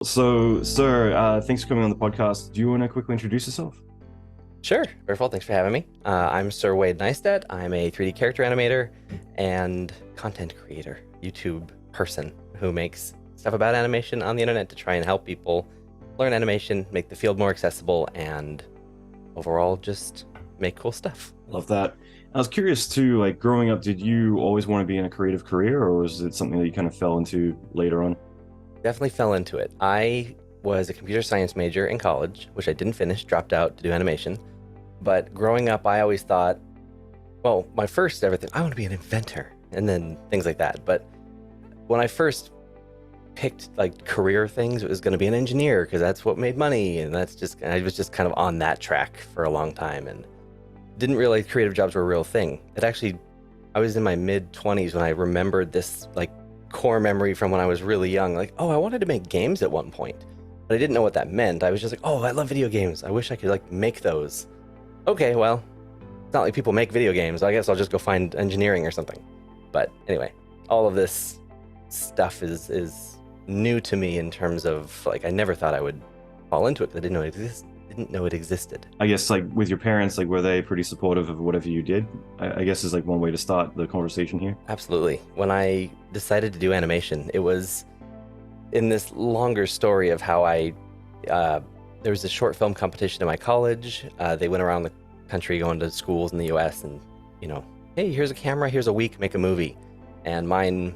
So, sir, thanks for coming on the podcast. Do you want to quickly introduce yourself? Sure. First of all, thanks for having me. I'm Sir Wade Neistadt. I'm a 3D character animator and content creator, YouTube person who makes stuff about animation on the internet to try and help people learn animation, make the field more accessible, and overall just make cool stuff. Love that. I was curious too, like growing up, did you always want to be in a creative career, or was it something that you kind of fell into later on? Definitely fell into it. I was a computer science major in college, which I didn't finish, dropped out to do animation. But growing up, I always thought, well, my first ever thing, I want to be an inventor, and then things like that. But when I first picked like career things, it was going to be an engineer because that's what made money, and I was just kind of on that track for a long time, and didn't realize creative jobs were a real thing. I was in my mid-20s when I remembered this like core memory from when I was really young, like, oh, I wanted to make games at one point, but I didn't know what that meant. I was just like, oh, I love video games. I wish I could like make those. Okay, well, it's not like people make video games. I guess I'll just go find engineering or something. But anyway, all of this stuff is new to me in terms of like I never thought I would fall into it because I didn't know it existed. I guess like with your parents, like were they pretty supportive of whatever you did? I guess is like one way to start the conversation here. Absolutely. When I decided to do animation, it was in this longer story of how there was a short film competition in my college. They went around the country going to schools in the US and, hey, here's a camera, here's a week, make a movie. And mine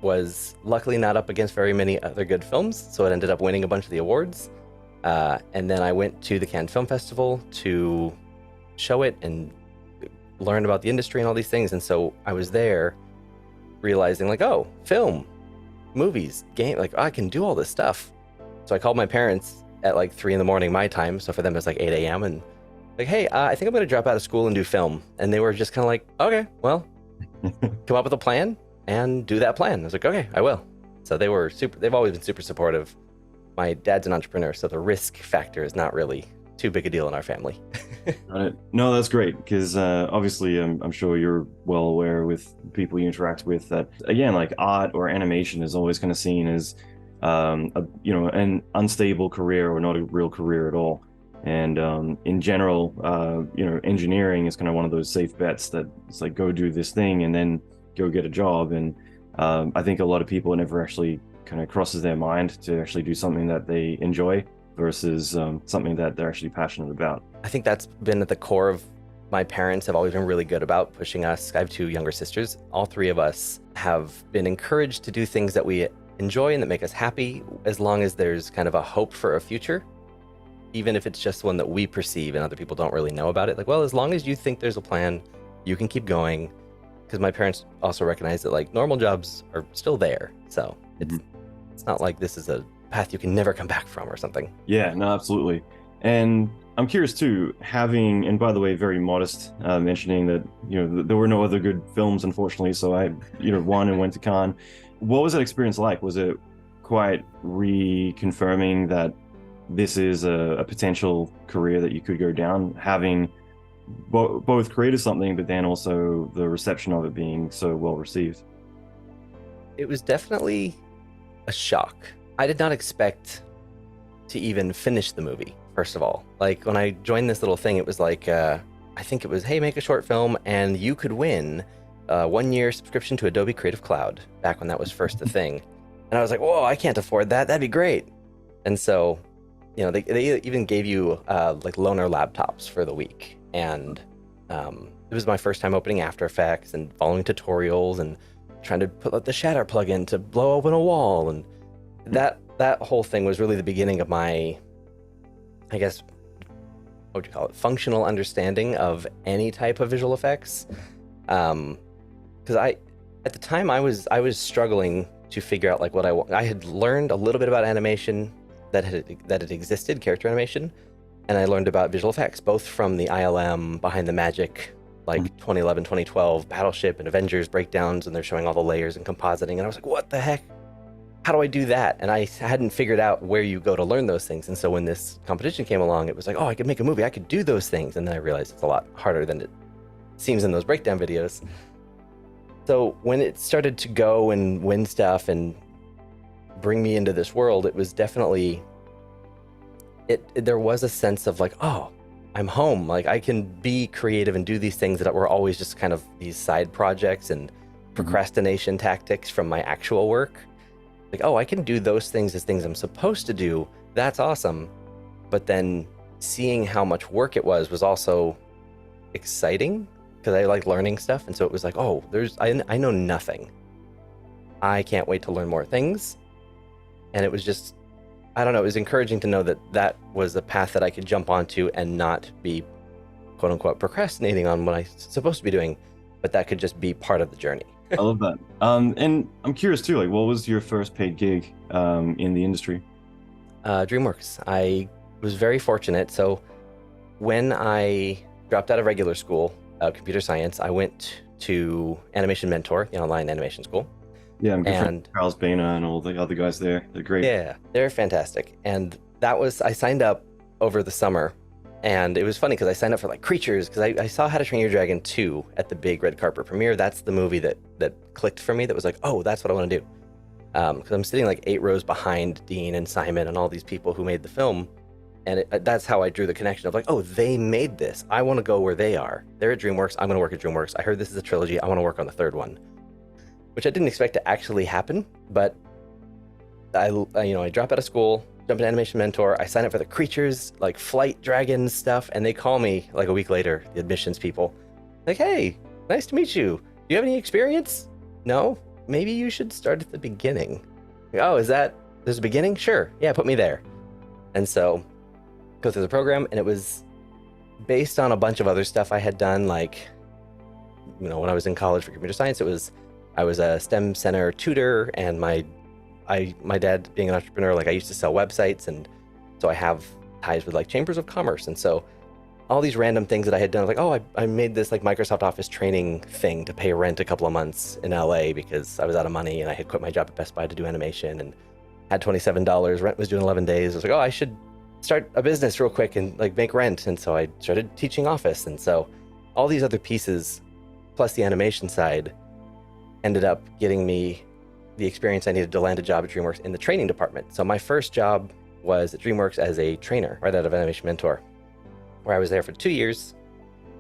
was luckily not up against very many other good films, so it ended up winning a bunch of the awards. And then I went to the Cannes Film Festival to show it and learn about the industry and all these things. And so I was there realizing like, oh, film, movies, game, like I can do all this stuff. So I called my parents at like 3 a.m. my time. So for them, it's like 8 a.m. and like, hey, I think I'm going to drop out of school and do film. And they were just kind of like, okay, well, come up with a plan and do that plan. I was like, okay, I will. So they've always been super supportive. My dad's an entrepreneur, so the risk factor is not really too big a deal in our family. Got it. No, that's great because obviously I'm sure you're well aware with people you interact with that again, like art or animation is always kind of seen as an unstable career or not a real career at all. And in general, engineering is kind of one of those safe bets that it's like go do this thing and then go get a job. And I think a lot of people never actually kind of crosses their mind to actually do something that they enjoy versus something that they're actually passionate about. I think that's been at the core of my parents have always been really good about pushing us. I have 2 younger sisters. All 3 of us have been encouraged to do things that we enjoy and that make us happy, as long as there's kind of a hope for a future, even if it's just one that we perceive and other people don't really know about it. Like, well, as long as you think there's a plan, you can keep going. Because my parents also recognize that like normal jobs are still there. So it's not like this is a path you can never come back from or something. Yeah, no, absolutely. And I'm curious too, and by the way, very modest, mentioning that, there were no other good films, unfortunately. So I, won and went to Cannes. What was that experience like? Was it quite reconfirming that this is a potential career that you could go down, having both created something, but then also the reception of it being so well received? It was definitely a shock. I did not expect to even finish the movie, first of all. Like when I joined this little thing, it was like, I think it was, hey, make a short film and you could win a 1-year subscription to Adobe Creative Cloud, back when that was first a thing. And I was like, whoa, I can't afford that. That'd be great. And so, they even gave you like loaner laptops for the week. And it was my first time opening After Effects and following tutorials and trying to put like, the shatter plugin to blow open a wall. And that whole thing was really the beginning of my, I guess, what would you call it, functional understanding of any type of visual effects. Because at the time I was struggling to figure out like what I had learned a little bit about animation that it existed, character animation, and I learned about visual effects, both from the ILM Behind the Magic, like 2011, 2012 Battleship and Avengers breakdowns, and they're showing all the layers and compositing, and I was like, what the heck? How do I do that? And I hadn't figured out where you go to learn those things. And so when this competition came along, it was like, oh, I could make a movie, I could do those things. And then I realized it's a lot harder than it seems in those breakdown videos. So when it started to go and win stuff and bring me into this world, it was definitely, there was a sense of like, oh, I'm home. Like I can be creative and do these things that were always just kind of these side projects and procrastination tactics from my actual work. Like, oh, I can do those things as things I'm supposed to do. That's awesome. But then seeing how much work it was also exciting because I like learning stuff. And so it was like, oh, I know nothing. I can't wait to learn more things. And it was just, I don't know, it was encouraging to know that that was a path that I could jump onto and not be, quote unquote, procrastinating on what I'm supposed to be doing, but that could just be part of the journey. I love that. And I'm curious too, like, what was your first paid gig in the industry? DreamWorks. I was very fortunate. So when I dropped out of regular school, computer science, I went to Animation Mentor, the online animation school. Yeah, I'm good friends with Charles Boehner and all the other guys there. They're great. Yeah, they're fantastic. And I signed up over the summer. And it was funny because I signed up for like Creatures because I saw How to Train Your Dragon 2 at the big red carpet premiere. That's the movie that clicked for me, that was like, oh, that's what I want to do. Because I'm sitting like 8 rows behind Dean and Simon and all these people who made the film. And that's how I drew the connection of like, oh, they made this. I want to go where they are. They're at DreamWorks. I'm going to work at DreamWorks. I heard this is a trilogy. I want to work on the third one, which I didn't expect to actually happen. But I drop out of school, jump in Animation Mentor. I sign up for the Creatures, like flight dragon stuff. And they call me like a week later, the admissions people, like, hey, nice to meet you. Do you have any experience? No? Maybe you should start at the beginning. Oh, there's a beginning? Sure. Yeah, put me there. And so go through the program, and it was based on a bunch of other stuff I had done. Like, when I was in college for computer science, I was a STEM center tutor, and my dad being an entrepreneur, like I used to sell websites, and so I have ties with like chambers of commerce. And so all these random things that I had done, like, oh, I made this like Microsoft Office training thing to pay rent a couple of months in LA because I was out of money and I had quit my job at Best Buy to do animation and had $27. Rent was due in 11 days. I was like, oh, I should start a business real quick and like make rent. And so I started teaching Office. And so all these other pieces, plus the animation side, ended up getting me the experience I needed to land a job at DreamWorks in the training department. So my first job was at DreamWorks as a trainer right out of Animation Mentor, where I was there for 2 years,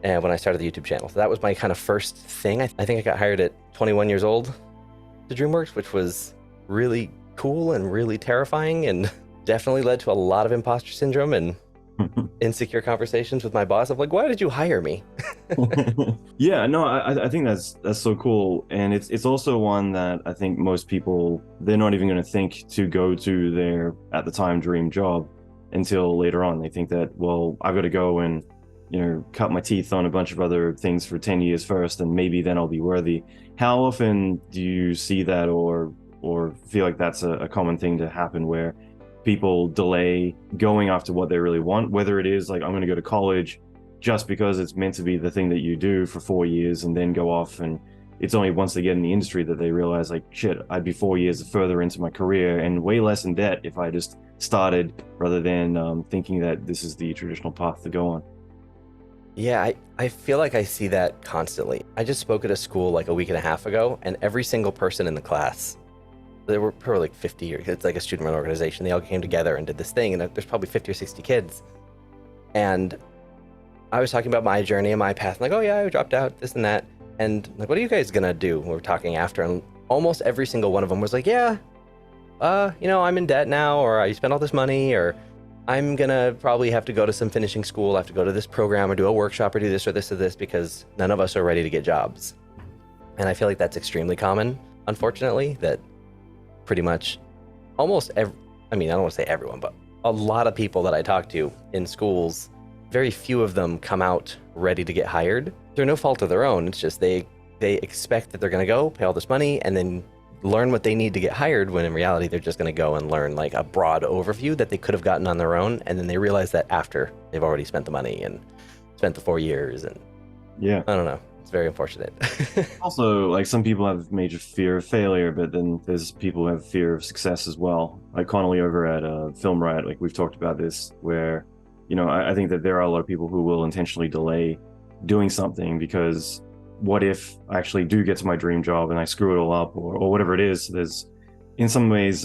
and when I started the YouTube channel. So that was my kind of first thing. I think I got hired at 21 years old to DreamWorks, which was really cool and really terrifying, and definitely led to a lot of imposter syndrome and insecure conversations with my boss of like, why did you hire me? Yeah, no, I think that's so cool. And it's also one that I think most people, they're not even going to think to go to their, at the time, dream job until later on. They think that, well, I've got to go and, cut my teeth on a bunch of other things for 10 years first, and maybe then I'll be worthy. How often do you see that or feel like that's a common thing to happen, where people delay going after what they really want, whether it is like, I'm going to go to college just because it's meant to be the thing that you do for 4 years and then go off, and it's only once they get in the industry that they realize like, shit, I'd be 4 years further into my career and way less in debt if I just started, rather than thinking that this is the traditional path to go on. Yeah, I feel like I see that constantly. I just spoke at a school like a week and a half ago, and every single person in the class, there were probably like 50, or it's like a student-run organization. They all came together and did this thing, and there's probably 50 or 60 kids. And I was talking about my journey and my path, like, oh yeah, I dropped out, this and that. And like, what are you guys gonna do? We were talking after, and almost every single one of them was like, yeah, I'm in debt now, or I spent all this money, or I'm gonna probably have to go to some finishing school, I have to go to this program or do a workshop or do this or this or this, because none of us are ready to get jobs. And I feel like that's extremely common, unfortunately, that pretty much almost I don't want to say everyone, but a lot of people that I talk to in schools, very few of them come out ready to get hired. They're no fault of their own. It's just they expect that they're going to go pay all this money and then learn what they need to get hired, when in reality they're just going to go and learn like a broad overview that they could have gotten on their own, and then they realize that after they've already spent the money and spent the 4 years. And yeah, I don't know, it's very unfortunate. Also, like, some people have major fear of failure, but then there's people who have fear of success as well. Like Connolly over at Film Riot, like we've talked about this, where I think that there are a lot of people who will intentionally delay doing something because what if I actually do get to my dream job and I screw it all up, or whatever it is. There's in some ways,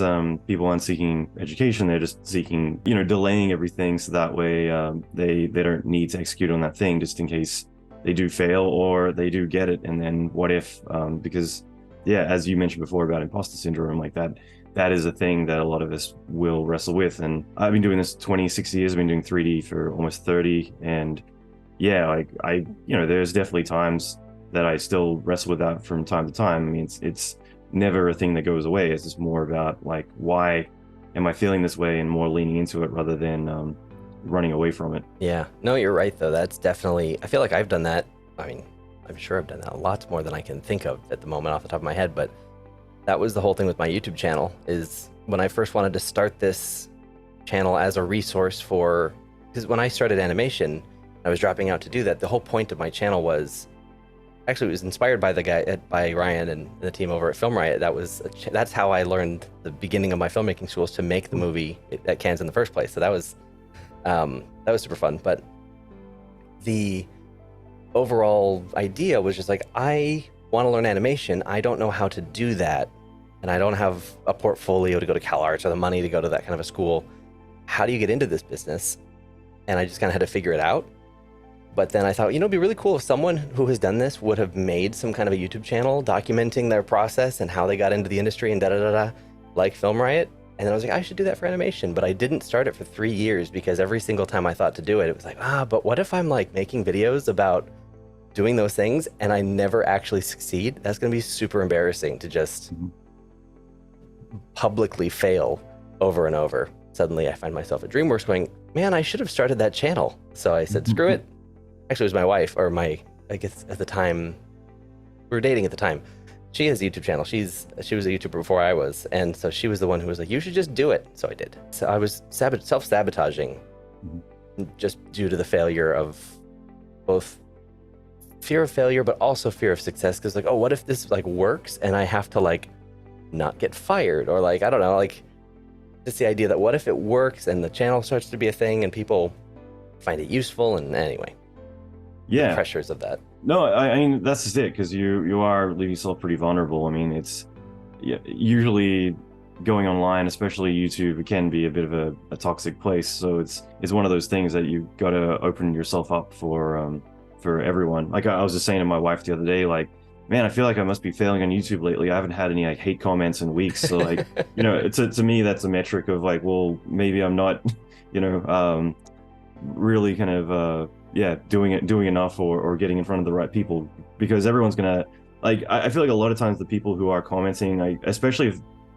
people aren't seeking education. They're just seeking, delaying everything so that way they don't need to execute on that thing just in case they do fail or they do get it. And then what if? Because, yeah, as you mentioned before about imposter syndrome, like that is a thing that a lot of us will wrestle with. And I've been doing this 26 years. I've been doing 3D for almost 30. And yeah, like there's definitely times that I still wrestle with that from time to time. I mean, it's never a thing that goes away. It's just more about like, why am I feeling this way, and more leaning into it rather than running away from it. Yeah, no, you're right though. That's definitely, I feel like I've done that. I mean, I'm sure I've done that lots more than I can think of at the moment off the top of my head, but that was the whole thing with my YouTube channel, is when I first wanted to start this channel as a resource for, because when I started animation, I was dropping out to do that. The whole point of my channel was, actually, it was inspired by by Ryan and the team over at Film Riot. That's how I learned the beginning of my filmmaking schools to make the movie at Cannes in the first place. So that was super fun. But the overall idea was just like, I want to learn animation. I don't know how to do that, and I don't have a portfolio to go to CalArts or the money to go to that kind of a school. How do you get into this business? And I just kind of had to figure it out. But then I thought, it'd be really cool if someone who has done this would have made some kind of a YouTube channel documenting their process and how they got into the industry and da-da-da-da, like Film Riot. And then I was like, I should do that for animation. But I didn't start it for 3 years because every single time I thought to do it, it was like, but what if I'm like making videos about doing those things and I never actually succeed? That's going to be super embarrassing to just publicly fail over and over. Suddenly I find myself at DreamWorks going, man, I should have started that channel. So I said, screw it. Actually, it was my wife, or I guess at the time, we were dating at the time. She has a YouTube channel. She was a YouTuber before I was. And so she was the one who was like, you should just do it. So I did. So I was self-sabotaging just due to the failure of both fear of failure, but also fear of success. Because like, what if this like works and I have to like not get fired, or like, I don't know, like just the idea that what if it works and the channel starts to be a thing and people find it useful, and anyway. Yeah, the pressures of that. No, I mean, that's just it, because you are leaving yourself pretty vulnerable. I mean, it's usually going online, especially YouTube, it can be a bit of a toxic place. So it's one of those things that you got to open yourself up for everyone. Like I was just saying to my wife the other day, like, man, I feel like I must be failing on YouTube lately. I haven't had any like hate comments in weeks. So like, to me, that's a metric of like, well, maybe I'm not, really kind of doing enough or getting in front of the right people, because everyone's gonna like, I feel like a lot of times the people who are commenting, especially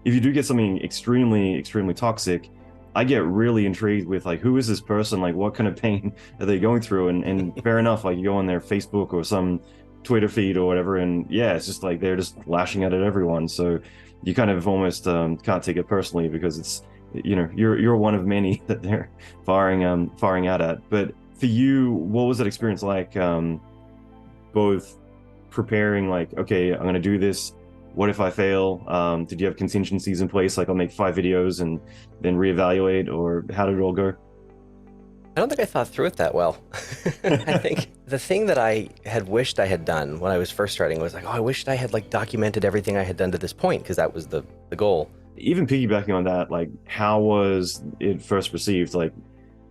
if you do get something extremely toxic, I get really intrigued with like, who is this person, like what kind of pain are they going through, and fair enough, like you go on their Facebook or some Twitter feed or whatever, and yeah, it's just like they're just lashing out at everyone, so you kind of almost can't take it personally, because it's you're one of many that they're firing out at. But for you, what was that experience like, both preparing like, okay, I'm gonna do this, what if I fail? Did you have contingencies in place, like I'll make 5 videos and then reevaluate, or how did it all go? I don't think I thought through it that well. I think the thing that I had wished I had done when I was first starting was like, I wished I had like documented everything I had done to this point, because that was the goal. Even piggybacking on that, like how was it first received? Like,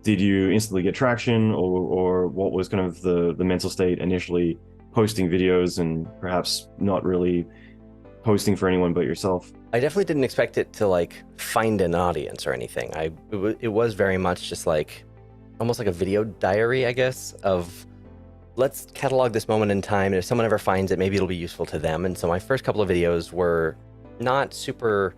did you instantly get traction, or what was kind of the mental state initially posting videos and perhaps not really posting for anyone but yourself? I definitely didn't expect it to like find an audience or anything. It was very much just like almost like a video diary, I guess, of let's catalog this moment in time, and if someone ever finds it, maybe it'll be useful to them. And so my first couple of videos were not super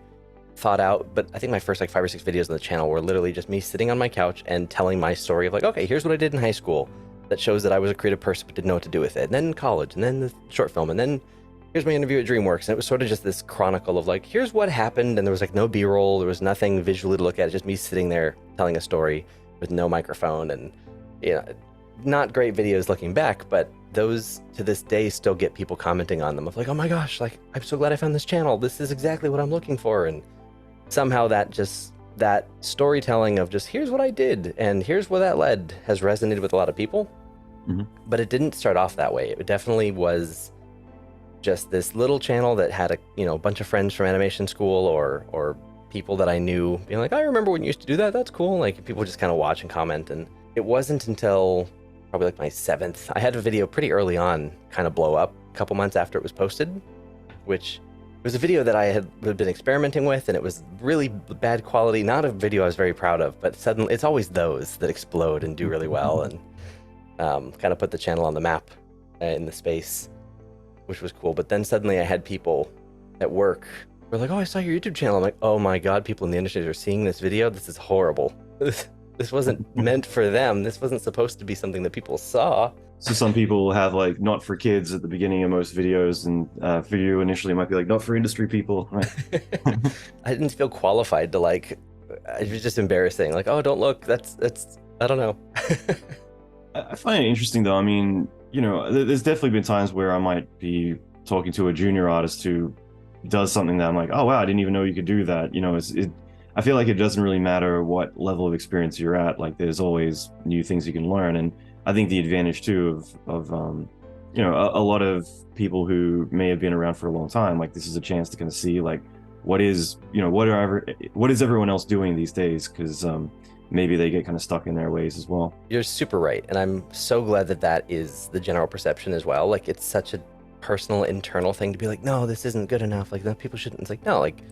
thought out, but I think my first like 5 or 6 videos on the channel were literally just me sitting on my couch and telling my story of like, okay, here's what I did in high school that shows that I was a creative person but didn't know what to do with it, and then in college, and then the short film, and then here's my interview at DreamWorks. And it was sort of just this chronicle of like, here's what happened, and there was like no B-roll, there was nothing visually to look at, just me sitting there telling a story with no microphone. And not great videos looking back, but those to this day still get people commenting on them of like, oh my gosh, like I'm so glad I found this channel, this is exactly what I'm looking for. And somehow that storytelling of just here's what I did and here's where that led has resonated with a lot of people. But it didn't start off that way. It definitely was just this little channel that had a bunch of friends from animation school or people that I knew being like, I remember when you used to do that. That's cool. Like people just kind of watch and comment. And it wasn't until probably like my 7th, I had a video pretty early on kind of blow up a couple months after it was posted, which was a video that I had been experimenting with, and it was really bad quality, not a video I was very proud of, but suddenly it's always those that explode and do really well and kind of put the channel on the map in the space, which was cool. But then suddenly I had people at work who were like, oh, I saw your YouTube channel. I'm like, oh my God, people in the industry are seeing this video. This is horrible. This wasn't meant for them. This wasn't supposed to be something that people saw. So some people have like not for kids at the beginning of most videos, and for you initially it might be like not for industry people. Right? I didn't feel qualified to like, it was just embarrassing. Like, oh, don't look, that's, I don't know. I find it interesting though. I mean, you know, there's definitely been times where I might be talking to a junior artist who does something that I'm like, oh wow, I didn't even know you could do that. You know, I feel like it doesn't really matter what level of experience you're at. Like there's always new things you can learn. And I think the advantage too of you know, a lot of people who may have been around for a long time, like this is a chance to kind of see like what is, you know, what is everyone else doing these days? Because maybe they get kind of stuck in their ways as well. You're super right. And I'm so glad that that is the general perception as well. Like it's such a personal internal thing to be like, no, this isn't good enough. Like no, people shouldn't. It's like, no, like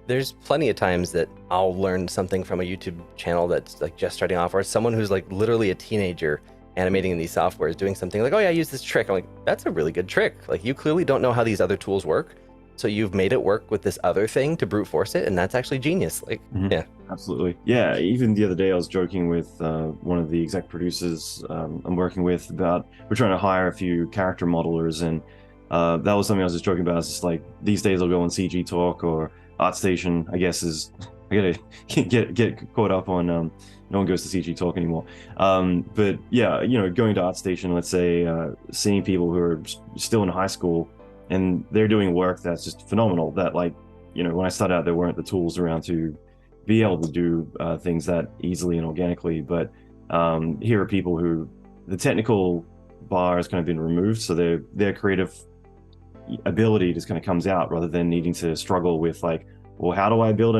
there's plenty of times that I'll learn something from a YouTube channel that's like just starting off, or someone who's like literally a teenager animating in these softwares doing something like, oh yeah, I use this trick. I'm like, that's a really good trick. Like you clearly don't know how these other tools work. So you've made it work with this other thing to brute force it. And that's actually genius. Like, yeah. Absolutely. Yeah. Even the other day, I was joking with one of the exec producers I'm working with about, we're trying to hire a few character modelers. And that was something I was just joking about. It's just like, these days I'll go on CG Talk or ArtStation, I guess I gotta get caught up on, no one goes to CG Talk anymore. But yeah, you know, going to ArtStation, let's say, seeing people who are still in high school and they're doing work that's just phenomenal, that like, you know, when I started out, there weren't the tools around to be able to do things that easily and organically. But here are people who the technical bar has kind of been removed. So their creative ability just kind of comes out rather than needing to struggle with like, well, how do I build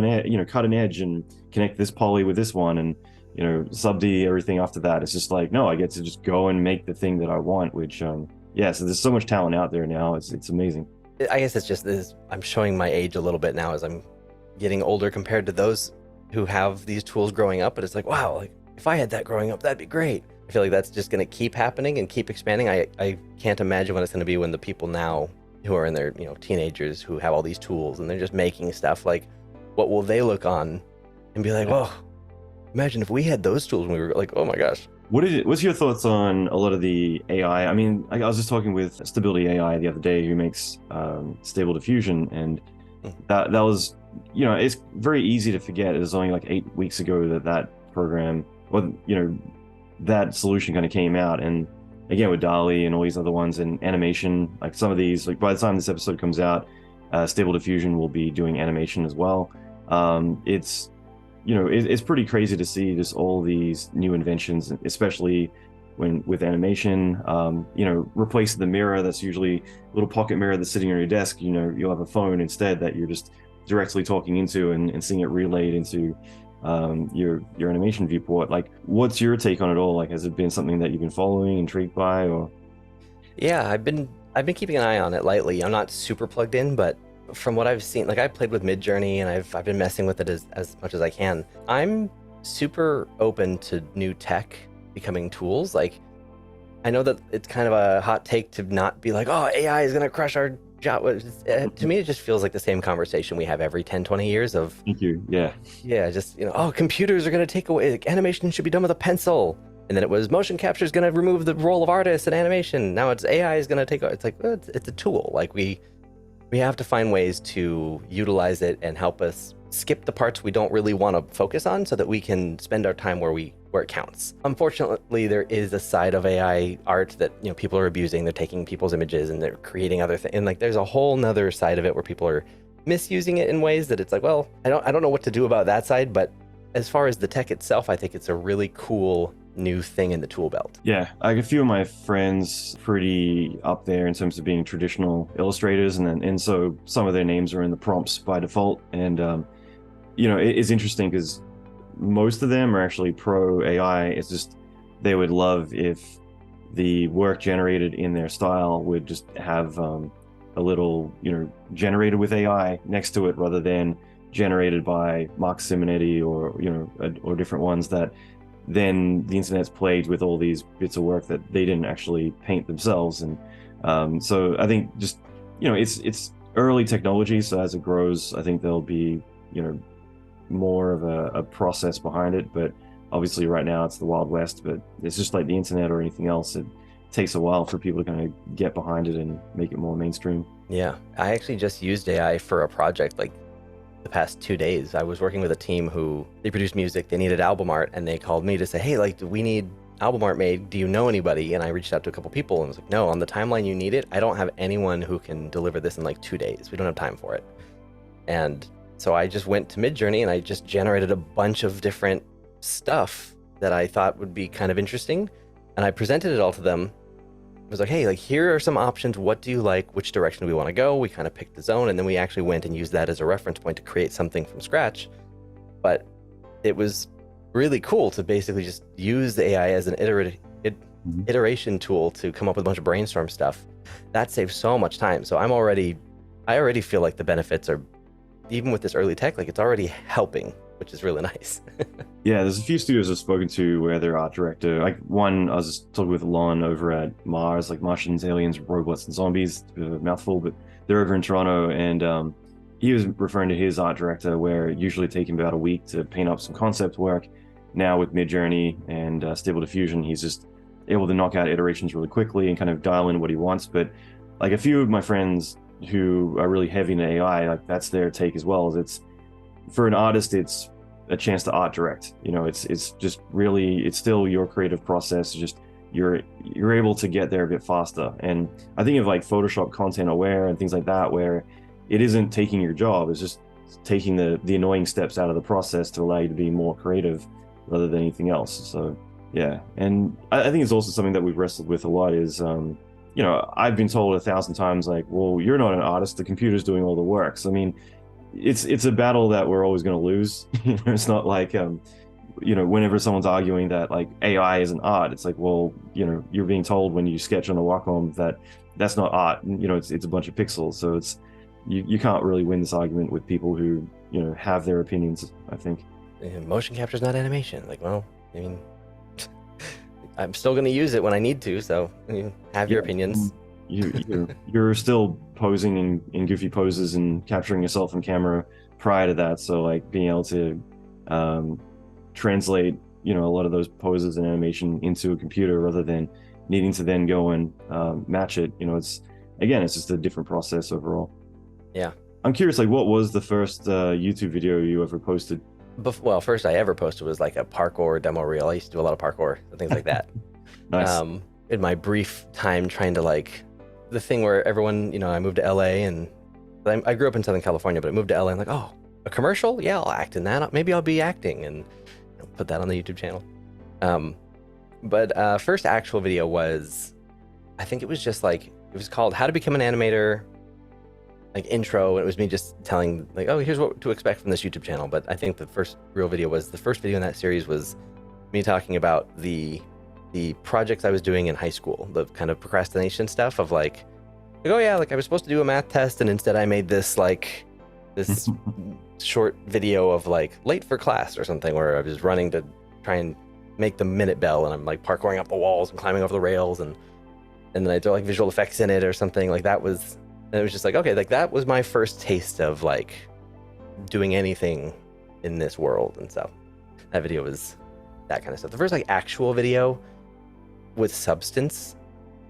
cut an edge and connect this poly with this one and, you know, sub D everything after that. It's just like, no, I get to just go and make the thing that I want, which, yeah, so there's so much talent out there now. It's amazing. I guess it's just this, I'm showing my age a little bit now as I'm getting older compared to those who have these tools growing up. But it's like, wow, like if I had that growing up, that'd be great. I feel like that's just going to keep happening and keep expanding. I can't imagine what it's going to be when the people now who are in their, you know, teenagers who have all these tools and they're just making stuff, like what will they look on and be like, whoa, imagine if we had those tools when we were like, oh my gosh. What's your thoughts on a lot of the AI? I mean, I was just talking with Stability AI the other day, who makes Stable Diffusion, and that was, you know, it's very easy to forget. It was only like 8 weeks ago that program, or you know, that solution kind of came out, and again with DALL-E and all these other ones and animation, like some of these, like by the time this episode comes out, Stable Diffusion will be doing animation as well. It's, you know, it's pretty crazy to see just all these new inventions, especially when with animation, you know, replace the mirror that's usually a little pocket mirror that's sitting on your desk. You know, you'll have a phone instead that you're just directly talking into and seeing it relayed into your animation viewport. Like, what's your take on it all? Like, has it been something that you've been following, intrigued by, or? Yeah, I've been keeping an eye on it lightly. I'm not super plugged in, but from what I've seen, like I played with Midjourney and I've been messing with it as much as I can. I'm super open to new tech becoming tools. Like, I know that it's kind of a hot take to not be like, oh, AI is going to crush our job. To me, it just feels like the same conversation we have every 10, 20 years of. Thank you. Yeah. Yeah. Just, you know, oh, computers are going to take away, like, animation should be done with a pencil. And then it was motion capture is going to remove the role of artists in animation. Now it's AI is going to take over. It's like, well, it's a tool. Like we have to find ways to utilize it and help us skip the parts we don't really want to focus on so that we can spend our time where it counts. Unfortunately, there is a side of AI art that, you know, people are abusing. They're taking people's images and they're creating other things. And like, there's a whole nother side of it where people are misusing it in ways that it's like, well, I don't know what to do about that side. But as far as the tech itself, I think it's a really cool new thing in the tool belt. Yeah, like a few of my friends pretty up there in terms of being traditional illustrators, and so some of their names are in the prompts by default. And it's interesting because most of them are actually pro AI. It's just they would love if the work generated in their style would just have a little, generated with AI next to it rather than generated by Mark Simonetti or different ones that then the internet's plagued with all these bits of work that they didn't actually paint themselves. And so I think just, it's early technology. So as it grows, I think there'll be, more of a process behind it. But obviously right now it's the Wild West, but it's just like the internet or anything else. It takes a while for people to kind of get behind it and make it more mainstream. Yeah, I actually just used AI for a project like the past 2 days. I was working with a team who they produce music, they needed album art, and they called me to say, hey, like, we need album art made. Do you know anybody? And I reached out to a couple people and was like, no, on the timeline you need it, I don't have anyone who can deliver this in like 2 days. We don't have time for it. And so I just went to Midjourney and I just generated a bunch of different stuff that I thought would be kind of interesting. And I presented it all to them. I was like, hey, like, here are some options. What do you like? Which direction do we want to go? We kind of picked the zone, and then we actually went and used that as a reference point to create something from scratch. But it was really cool to basically just use the AI as an iteration tool to come up with a bunch of brainstorm stuff. That saves so much time. So I already feel like the benefits are, even with this early tech, like, it's already helping, which is really nice. Yeah, there's a few studios I've spoken to where their art director, like one, I was talking with Allan over at Mars, like Martians, Aliens, Robots, and Zombies, a bit of a mouthful, but they're over in Toronto, and he was referring to his art director where it usually take him about a week to paint up some concept work. Now with Midjourney and Stable Diffusion, he's just able to knock out iterations really quickly and kind of dial in what he wants. But like a few of my friends who are really heavy in AI, like that's their take as well. Is it's for an artist, it's a chance to art direct. It's just really, it's still your creative process. Just you're able to get there a bit faster. And I think of like Photoshop Content Aware and things like that, where it isn't taking your job, it's just taking the annoying steps out of the process to allow you to be more creative rather than anything else. So yeah, and I think it's also something that we've wrestled with a lot is I've been told 1,000 times, like, well, you're not an artist, the computer's doing all the work. So I mean, it's a battle that we're always going to lose. It's not like whenever someone's arguing that like AI isn't art, it's like, well, you're being told when you sketch on a Wacom that that's not art. It's a bunch of pixels. So it's you can't really win this argument with people who have their opinions, I think. Motion capture is not animation. Like, well, I mean, I'm still going to use it when I need to. So have your opinions. You're still posing in goofy poses and capturing yourself on camera prior to that. So like being able to translate a lot of those poses and animation into a computer rather than needing to then go and match it. It's just a different process overall. Yeah. I'm curious, like, what was the first YouTube video you ever posted? Well, first I ever posted was like a parkour demo reel. I used to do a lot of parkour and things like that. Nice. In my brief time trying to, like, the thing where everyone, I moved to LA, and I grew up in Southern California, but I moved to LA and like, oh, a commercial? Yeah, I'll act in that. Maybe I'll be acting, and put that on the YouTube channel. But first actual video was, I think it was just like, it was called How to Become an Animator, like intro, and it was me just telling like, oh, here's what to expect from this YouTube channel. But I think the first real video was, the first video in that series was me talking about the projects I was doing in high school, the kind of procrastination stuff of like, oh yeah, like I was supposed to do a math test, and instead I made this short video of like late for class or something, where I was running to try and make the minute bell, and I'm like parkouring up the walls and climbing over the rails, and then I do like visual effects in it or something like that. And it was just like, okay, like that was my first taste of like doing anything in this world. And so that video was that kind of stuff. The first like actual video with substance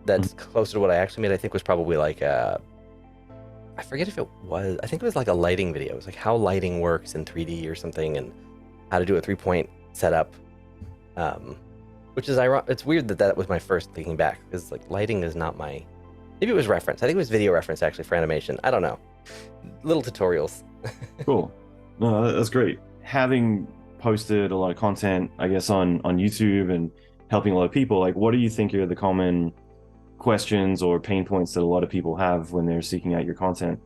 that's closer to what I actually made, I think was probably like I forget if it was, I think it was like a lighting video. It was like how lighting works in 3D or something, and how to do a 3-point setup. Which is ironic. It's weird that was my first thinking back, because like lighting is not my, maybe it was reference. I think it was video reference actually for animation. I don't know. Little tutorials. Cool. No, that's great. Having posted a lot of content, I guess, on YouTube and helping a lot of people. Like, what do you think are the common questions or pain points that a lot of people have when they're seeking out your content?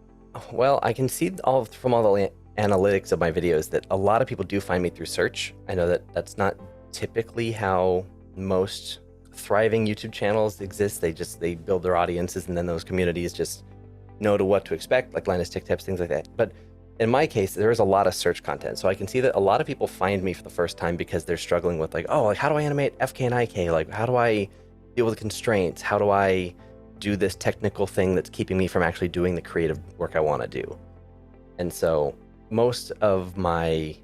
Well, I can see from all the analytics of my videos that a lot of people do find me through search. I know that that's not typically how most thriving YouTube channels exist. They build their audiences, and then those communities just know what to expect, like Linus Tech Tips, things like that. But in my case, there is a lot of search content. So I can see that a lot of people find me for the first time because they're struggling with like, oh, like how do I animate FK and IK? Like, how do I deal with constraints? How do I do this technical thing that's keeping me from actually doing the creative work I want to do? And so most of my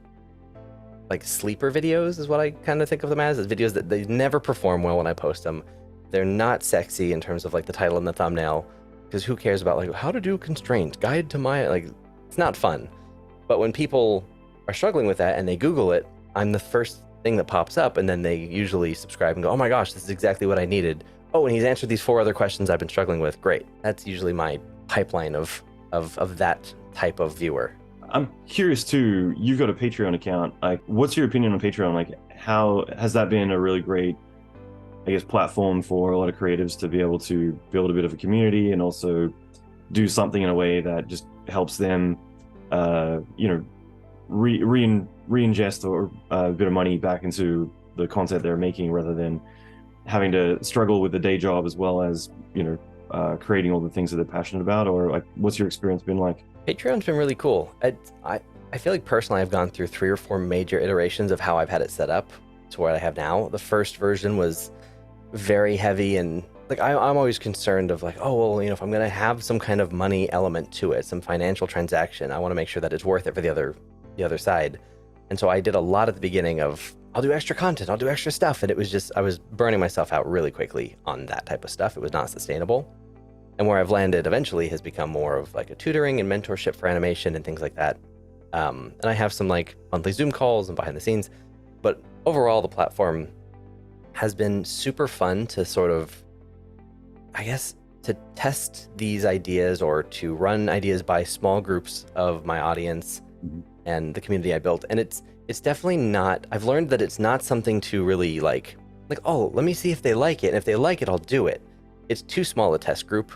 like sleeper videos is what I kind of think of them as videos that they never perform well when I post them. They're not sexy in terms of like the title and the thumbnail, because who cares about like how to do constraint guide to my, like, it's not fun. But when people are struggling with that and they Google it, I'm the first thing that pops up, and then they usually subscribe and go, oh my gosh, this is exactly what I needed. Oh, and he's answered these 4 other questions I've been struggling with. Great. That's usually my pipeline of that type of viewer. I'm curious too, you've got a Patreon account. Like, what's your opinion on Patreon? Like, how has that been a really great, I guess, platform for a lot of creatives to be able to build a bit of a community and also do something in a way that just helps them, you know, re-ingest or a bit of money back into the content they're making, rather than having to struggle with the day job as well as, you know, creating all the things that they're passionate about? Or like, what's your experience been like? Patreon's been really cool. I feel like personally I've gone through 3 or 4 major iterations of how I've had it set up to what I have now. The first version was very heavy, and like I'm always concerned of like, oh well, you know, if I'm gonna have some kind of money element to it, some financial transaction, I want to make sure that it's worth it for the other side. And so I did a lot at the beginning of, I'll do extra content, I'll do extra stuff, and it was just, I was burning myself out really quickly on that type of stuff. It was not sustainable. And where I've landed eventually has become more of like a tutoring and mentorship for animation and things like that. And I have some like monthly Zoom calls and behind the scenes, but overall the platform has been super fun to sort of, I guess, to test these ideas or to run ideas by small groups of my audience and the community I built. And it's definitely not, I've learned that it's not something to really like, oh, let me see if they like it. And if they like it, I'll do it. It's too small a test group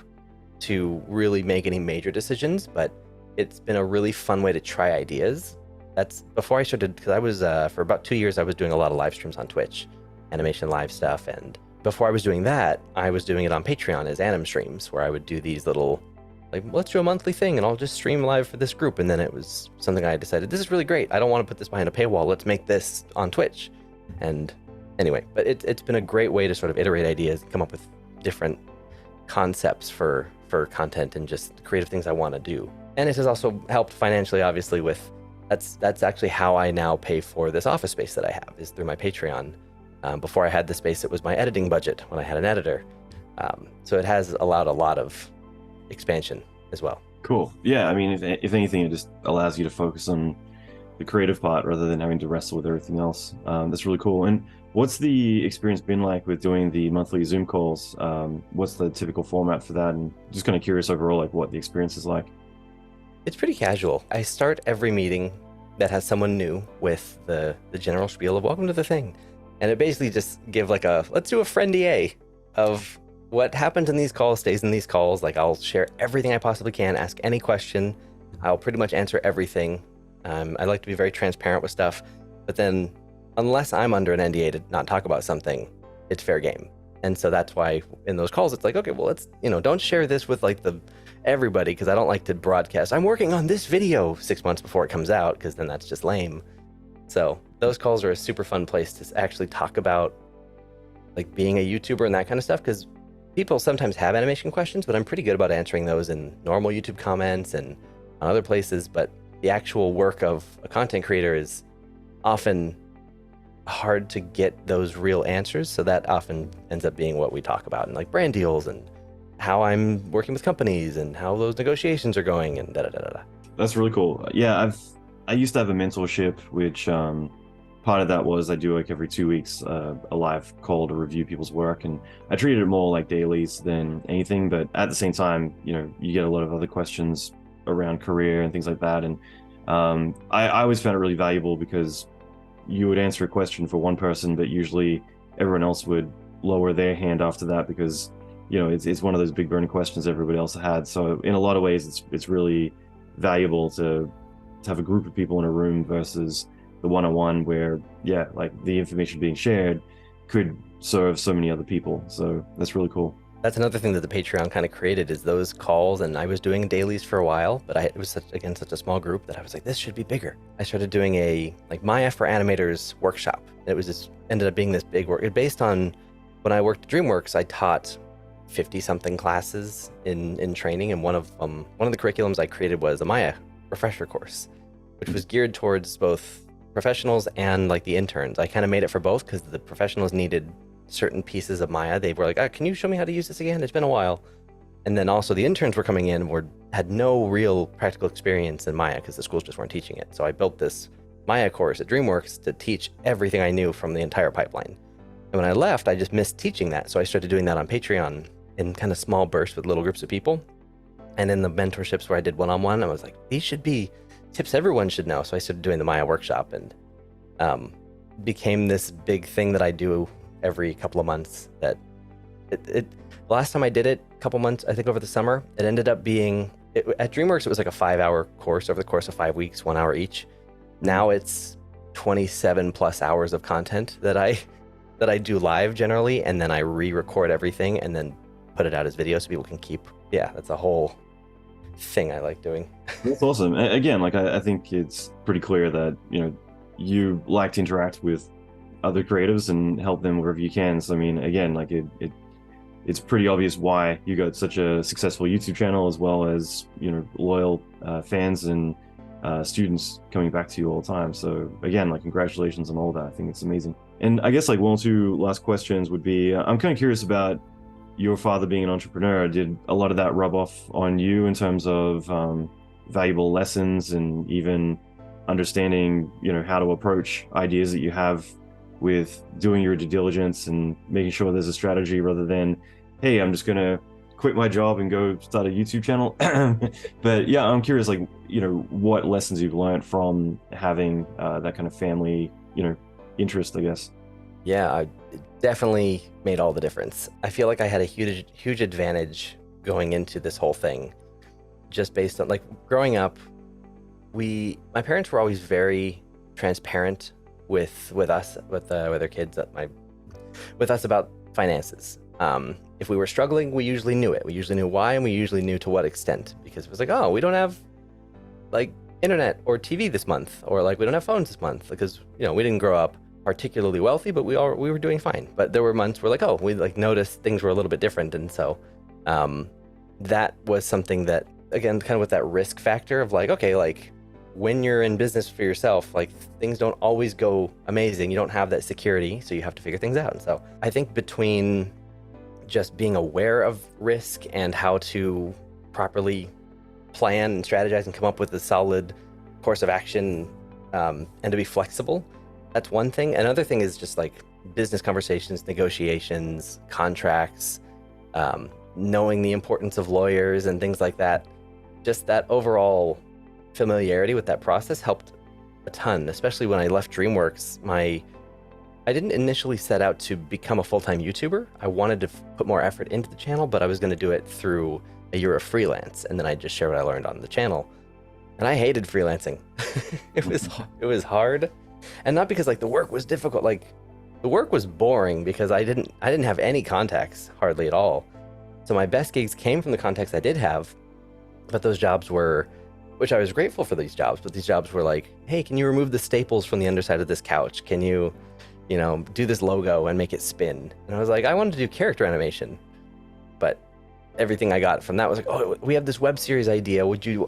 to really make any major decisions, but it's been a really fun way to try ideas. That's before I started, because I was, for about 2 years, I was doing a lot of live streams on Twitch, animation live stuff. And before I was doing that, I was doing it on Patreon as anim streams, where I would do these little, like, let's do a monthly thing and I'll just stream live for this group. And then it was something I decided, this is really great. I don't want to put this behind a paywall. Let's make this on Twitch. And anyway, but it's been a great way to sort of iterate ideas, come up with different concepts for content and just creative things I want to do. And it has also helped financially, obviously, with, that's actually how I now pay for this office space that I have, is through my Patreon. Before I had the space, it was my editing budget when I had an editor. So it has allowed a lot of expansion as well. Cool. Yeah, I mean, if anything, it just allows you to focus on the creative part rather than having to wrestle with everything else. That's really cool. And what's the experience been like with doing the monthly Zoom calls? What's the typical format for that? And just kind of curious overall, like what the experience is like. It's pretty casual. I start every meeting that has someone new with the general spiel of welcome to the thing. And it basically just give like a, let's do a friend EA of what happens in these calls stays in these calls. Like, I'll share everything I possibly can, ask any question. I'll pretty much answer everything. I like to be very transparent with stuff, but then unless I'm under an NDA to not talk about something, it's fair game. And so that's why in those calls, it's like, okay, well, let's, you know, don't share this with like everybody, because I don't like to broadcast, I'm working on this video 6 months before it comes out, because then that's just lame. So those calls are a super fun place to actually talk about like being a YouTuber and that kind of stuff, because people sometimes have animation questions, but I'm pretty good about answering those in normal YouTube comments and on other places. But the actual work of a content creator is often hard to get those real answers. So that often ends up being what we talk about, and like brand deals and how I'm working with companies and how those negotiations are going and da-da-da-da-da. That's really cool. Yeah, I used to have a mentorship, which part of that was I do like every 2 weeks a live call to review people's work, and I treated it more like dailies than anything. But at the same time, you know, you get a lot of other questions around career and things like that, and I always found it really valuable, because you would answer a question for one person, but usually everyone else would lower their hand after that, because it's one of those big burning questions everybody else had. So in a lot of ways, it's really valuable to have a group of people in a room versus the one-on-one where, yeah, like the information being shared could serve so many other people. So that's really cool. That's another thing that the Patreon kind of created, is those calls. And I was doing dailies for a while, but it was such a small group that I was like, this should be bigger. I started doing a Maya for Animators workshop. It was ended up being this big work. Based on when I worked at DreamWorks, I taught 50-something classes in training, and one of the curriculums I created was a Maya refresher course, which was geared towards both professionals and like the interns. I kind of made it for both because the professionals needed certain pieces of Maya. They were like, can you show me how to use this again? It's been a while. And then also the interns were coming in had no real practical experience in Maya because the schools just weren't teaching it. So I built this Maya course at DreamWorks to teach everything I knew from the entire pipeline. And when I left, I just missed teaching that. So I started doing that on Patreon in kind of small bursts with little groups of people. And in the mentorships where I did one-on-one, I was like, these should be tips everyone should know. So I started doing the Maya workshop, and became this big thing that I do every couple of months. That last time I did it, a couple months, I think over the summer, it ended up being, at DreamWorks, it was like a 5-hour course over the course of 5 weeks, 1 hour each. Now it's 27 plus hours of content that I do live generally, and then I re-record everything and then put it out as video so people can keep. Yeah, that's a whole thing I like doing. That's awesome. Again, like I think it's pretty clear that you like to interact with other creatives and help them wherever you can. So I mean, again, like it's pretty obvious why you got such a successful YouTube channel, as well as loyal fans and students coming back to you all the time. So again, like congratulations on all that. I think it's amazing. And I guess like one or two last questions would be, I'm kind of curious about your father being an entrepreneur. Did a lot of that rub off on you in terms of valuable lessons and even understanding, how to approach ideas that you have with doing your due diligence and making sure there's a strategy rather than, hey, I'm just going to quit my job and go start a YouTube channel? But yeah, I'm curious, like, what lessons you've learned from having that kind of family, interest, I guess. Yeah, it definitely made all the difference. I feel like I had a huge advantage going into this whole thing, just based on, like, growing up, my parents were always very transparent with us, with their kids, with us about finances. If we were struggling, we usually knew it. We usually knew why, and we usually knew to what extent, because it was like, oh, we don't have like internet or TV this month, or like we don't have phones this month, because we didn't grow up particularly wealthy, but we were doing fine. But there were months where, like, oh, we like noticed things were a little bit different, and so that was something that, again, kind of with that risk factor of like, okay, like when you're in business for yourself, like things don't always go amazing. You don't have that security, so you have to figure things out. And so I think between just being aware of risk and how to properly plan and strategize and come up with a solid course of action, and to be flexible, that's one thing. Another thing is just like business conversations, negotiations, contracts, knowing the importance of lawyers and things like that. Just that overall familiarity with that process helped a ton, especially when I left DreamWorks. I didn't initially set out to become a full-time YouTuber. I wanted to put more effort into the channel, but I was going to do it through a year of freelance, and then I just share what I learned on the channel. And I hated freelancing. It was hard, and not because like the work was difficult. Like the work was boring because I didn't have any contacts hardly at all. So my best gigs came from the contacts I did have, but those jobs were, which I was grateful for these jobs, but these jobs were like, hey, can you remove the staples from the underside of this couch? Can you do this logo and make it spin? And I was like, I wanted to do character animation, but everything I got from that was like, oh, we have this web series idea. Would you,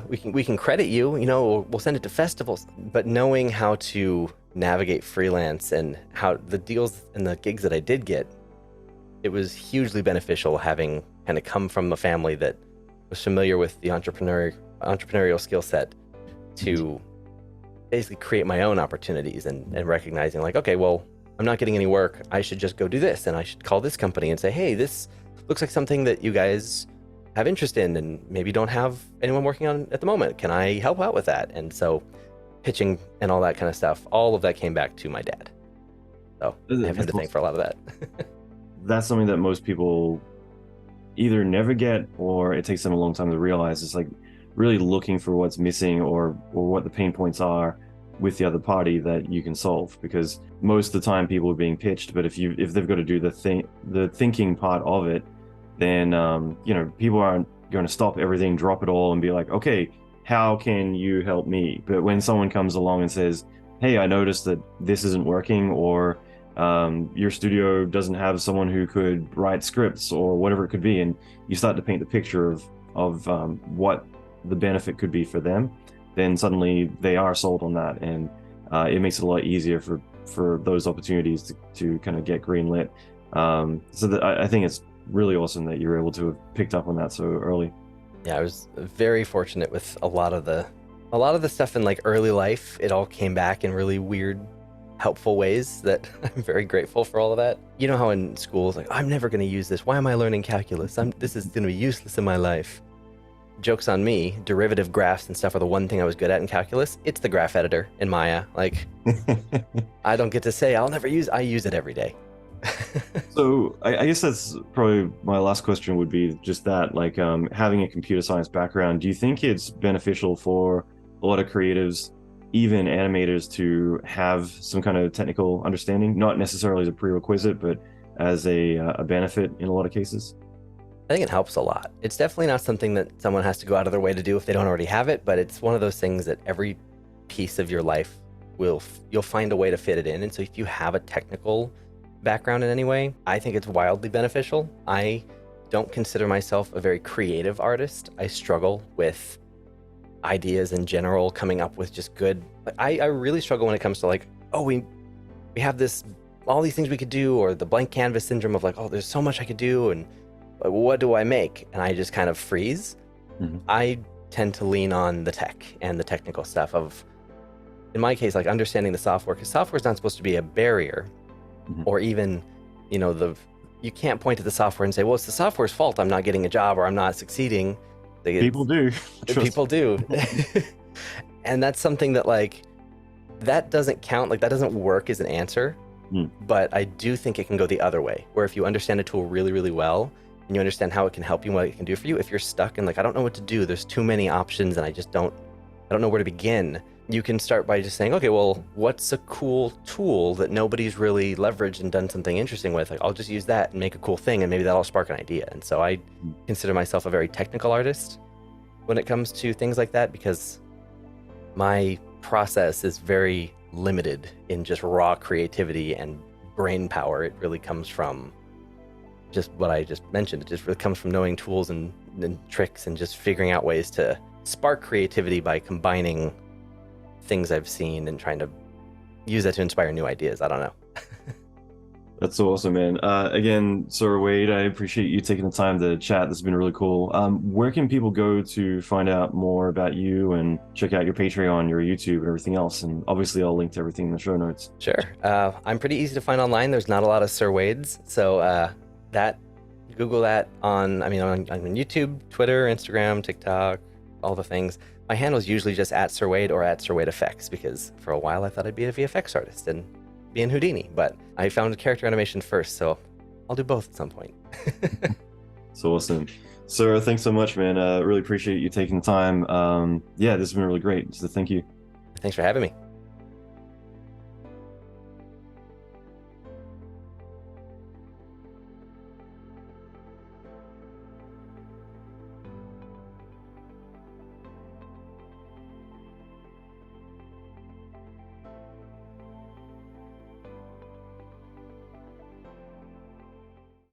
we can credit you, we'll send it to festivals. But knowing how to navigate freelance and how the deals and the gigs that I did get, it was hugely beneficial having kind of come from a family that was familiar with the entrepreneurial skill set to basically create my own opportunities and recognizing like, okay, well, I'm not getting any work. I should just go do this, and I should call this company and say, hey, this looks like something that you guys have interest in and maybe don't have anyone working on at the moment. Can I help out with that? And so pitching and all that kind of stuff, all of that came back to my dad. So I have him to thank for a lot of that. That's something that most people either never get, or it takes them a long time to realize. It's like really looking for what's missing, or what the pain points are with the other party that you can solve, because most of the time people are being pitched, but if they've got to do the thinking part of it, then people aren't going to stop everything, drop it all, and be like, okay, how can you help me? But when someone comes along and says, hey, I noticed that this isn't working, or your studio doesn't have someone who could write scripts, or whatever it could be, and you start to paint the picture of what the benefit could be for them, then suddenly they are sold on that, and it makes it a lot easier for those opportunities to kind of get greenlit. So that I think it's really awesome that you're able to have picked up on that so early. Yeah, I was very fortunate with a lot of the stuff in like early life. It all came back in really weird, helpful ways that I'm very grateful for all of that. You know how in school it's like, I'm never going to use this. Why am I learning calculus? This is going to be useless in my life. Joke's on me. Derivative graphs and stuff are the one thing I was good at in calculus. It's the graph editor in Maya. Like, I don't get to say I'll never use. I use it every day. So I guess that's probably my last question would be just that, like, having a computer science background, do you think it's beneficial for a lot of creatives, even animators, to have some kind of technical understanding, not necessarily as a prerequisite, but as a benefit in a lot of cases? I think it helps a lot. It's definitely not something that someone has to go out of their way to do if they don't already have it, but it's one of those things that every piece of your life you'll find a way to fit it in. And so if you have a technical background in any way, I think it's wildly beneficial. I don't consider myself a very creative artist. I struggle with ideas in general, coming up with just good. I really struggle when it comes to like, oh, we have all these things we could do, or the blank canvas syndrome of like, oh, there's so much I could do, and what do I make? And I just kind of freeze. Mm-hmm. I tend to lean on the tech and the technical stuff of, in my case, like understanding the software, because software is not supposed to be a barrier. Mm-hmm. Or even, you can't point to the software and say, well, it's the software's fault I'm not getting a job or I'm not succeeding. People do. People do. And that's something that, like, that doesn't count. Like, that doesn't work as an answer. Mm. But I do think it can go the other way, where if you understand a tool really, really well, and you understand how it can help you, what it can do for you, if you're stuck and like, I don't know what to do, there's too many options and I don't know where to begin. You can start by just saying, okay, well, what's a cool tool that nobody's really leveraged and done something interesting with? Like, I'll just use that and make a cool thing, and maybe that'll spark an idea. And so I consider myself a very technical artist when it comes to things like that, because my process is very limited in just raw creativity and brain power. It really comes from just what I just mentioned. It just really comes from knowing tools and tricks and just figuring out ways to spark creativity by combining things I've seen and trying to use that to inspire new ideas. I don't know. That's so awesome, man. Again, Sir Wade, I appreciate you taking the time to chat. This has been really cool. Where can people go to find out more about you and check out your Patreon, your YouTube, and everything else? And obviously, I'll link to everything in the show notes. Sure. I'm pretty easy to find online. There's not a lot of Sir Wades, so Google that on YouTube, Twitter, Instagram, TikTok, all the things. My handle is usually just at Sir Wade or at Sir Wade FX, because for a while I thought I'd be a VFX artist and be in Houdini, but I found character animation first, so I'll do both at some point. So awesome. Sir, thanks so much, man. Really appreciate you taking the time. This has been really great, so thank you. Thanks for having me.